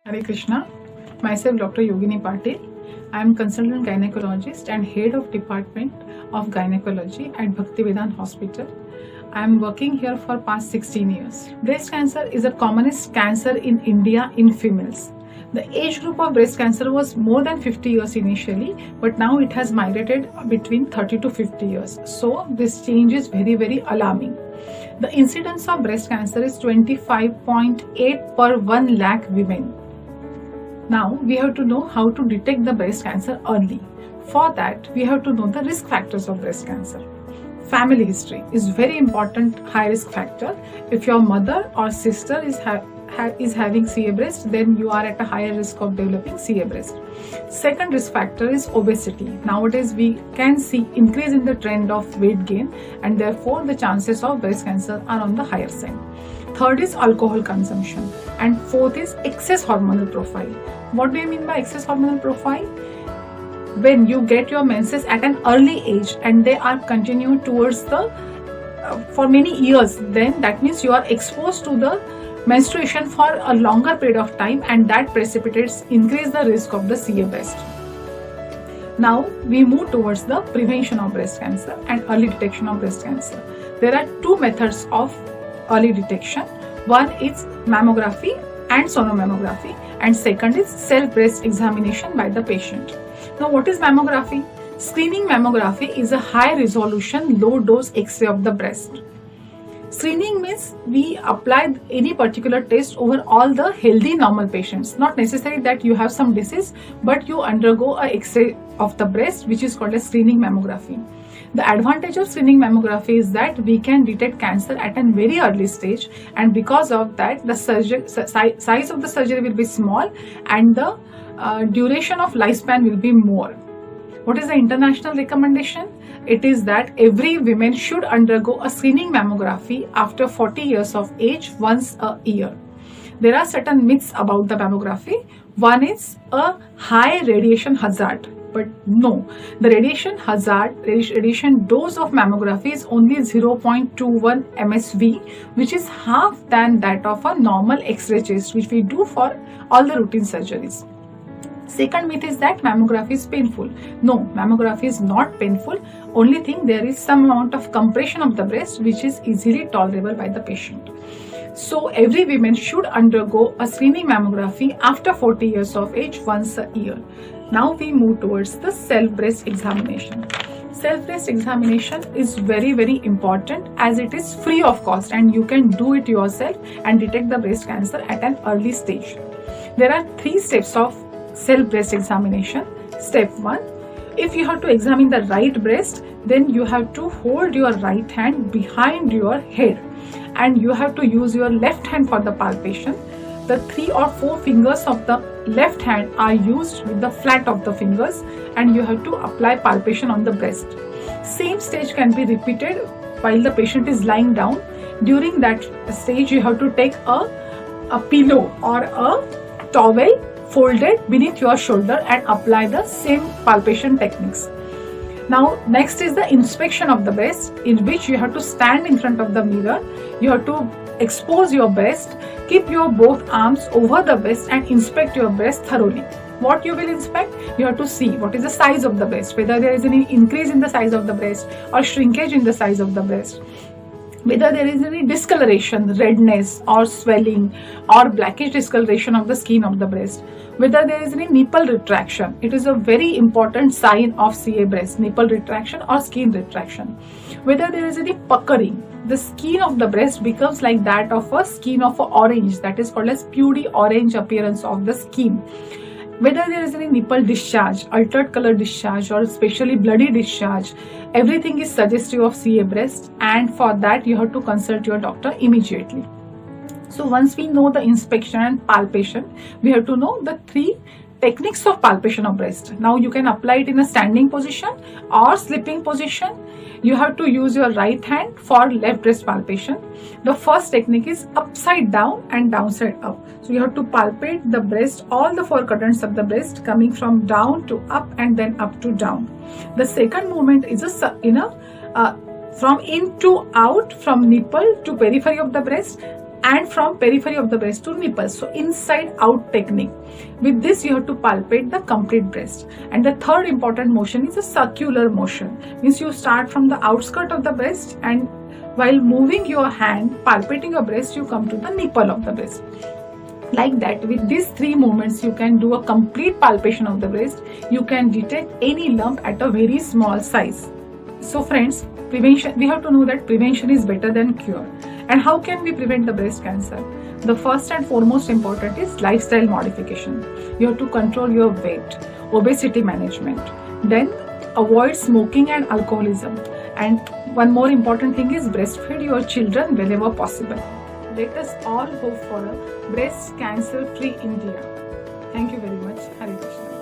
Hare Krishna. Myself Dr. Yogini Patil. I am consultant gynecologist and head of department of gynecology at Bhaktivedanta Hospital. I am working here for past 16 years. Breast cancer is the commonest cancer in India in females. The age group of breast cancer was more than 50 years initially, but now it has migrated between 30 to 50 years. So this change is very alarming. The incidence of breast cancer is 25.8 per 1 lakh women. Now we have to know how to detect the breast cancer early. For that, we have to know the risk factors of breast cancer. Family history is very important high risk factor. If your mother or sister is having CA breast, then you are at a higher risk of developing CA breast. Second risk factor is obesity. Nowadays we can see increase in the trend of weight gain, and therefore the chances of breast cancer are on the higher side. Third is alcohol consumption, and fourth is excess hormonal profile. What do you mean by excess hormonal profile? When you get your menses at an early age and they are continued towards the for many years, then that means you are exposed to the menstruation for a longer period of time, and that precipitates increase the risk of the CA breast. Now we move towards the prevention of breast cancer and early detection of breast cancer. There are two methods of early detection. One is mammography and sonomammography, and second is self breast examination by the patient. Now what is mammography? Screening mammography is a high resolution low dose X-ray of the breast. Screening means we apply any particular test over all the healthy normal patients. Not necessary that you have some disease, but you undergo a X-ray of the breast, which is called a screening mammography. The advantage of screening mammography is that we can detect cancer at a very early stage, and because of that the size of the surgery will be small and the duration of lifespan will be more. What is the international recommendation? It is that every woman should undergo a screening mammography after 40 years of age once a year. There are certain myths about the mammography. One is a high radiation hazard. But no, the radiation dose of mammography is only 0.21 MSV, which is half than that of a normal X-ray test, which we do for all the routine surgeries. Second myth is that mammography is painful. No, mammography is not painful. Only thing, there is some amount of compression of the breast which is easily tolerable by the patient. So every woman should undergo a screening mammography after 40 years of age once a year. Now we move towards the self breast examination. Self breast examination is very important, as it is free of cost and you can do it yourself and detect the breast cancer at an early stage. There are 3 steps of self breast examination. Step 1, if you have to examine the right breast, then you have to hold your right hand behind your head and you have to use your left hand for the palpation. The 3 or 4 fingers of the left hand are used with the flat of the fingers, and you have to apply palpation on the breast. Same stage can be repeated while the patient is lying down. During that stage, you have to take a pillow or a towel folded beneath your shoulder and apply the same palpation techniques. Now next is the inspection of the breast, in which you have to stand in front of the mirror. You have to expose your breast, keep your both arms over the breast and inspect your breast thoroughly. What you will inspect? You have to see what is the size of the breast, whether there is any increase in the size of the breast or shrinkage in the size of the breast, whether there is any discoloration, redness or swelling or blackish discoloration of the skin of the breast, whether there is any nipple retraction. It is a very important sign of CA breast, nipple retraction or skin retraction. Whether there is any puckering, the skin of the breast becomes like that of a skin of an orange, that is called as pudy orange appearance of the skin. Whether there is any nipple discharge, altered color discharge or especially bloody discharge, everything is suggestive of CA breast, and for that you have to consult your doctor immediately. So once we know the inspection and palpation, we have to know the 3 techniques of palpation of breast. Now you can apply it in a standing position or sleeping position. You have to use your right hand for left breast palpation. The first technique is upside down and downside up. So you have to palpate the breast, all the 4 quadrants of the breast, coming from down to up and then up to down. The second movement is from in to out, from nipple to periphery of the breast. and from periphery of the breast to nipples. So inside out technique. With this you have to palpate the complete breast. And the third important motion is a circular motion. Means you start from the outskirt of the breast, and while moving your hand, palpating your breast, you come to the nipple of the breast. Like that, with these three movements, you can do a complete palpation of the breast. You can detect any lump at a very small size. So friends, prevention, we have to know that prevention is better than cure. And how can we prevent the breast cancer? The first and foremost important is lifestyle modification. You have to control your weight, obesity management. Then avoid smoking and alcoholism. And one more important thing is breastfeed your children wherever possible. Let us all hope for a breast cancer-free India. Thank you very much. Hare Krishna.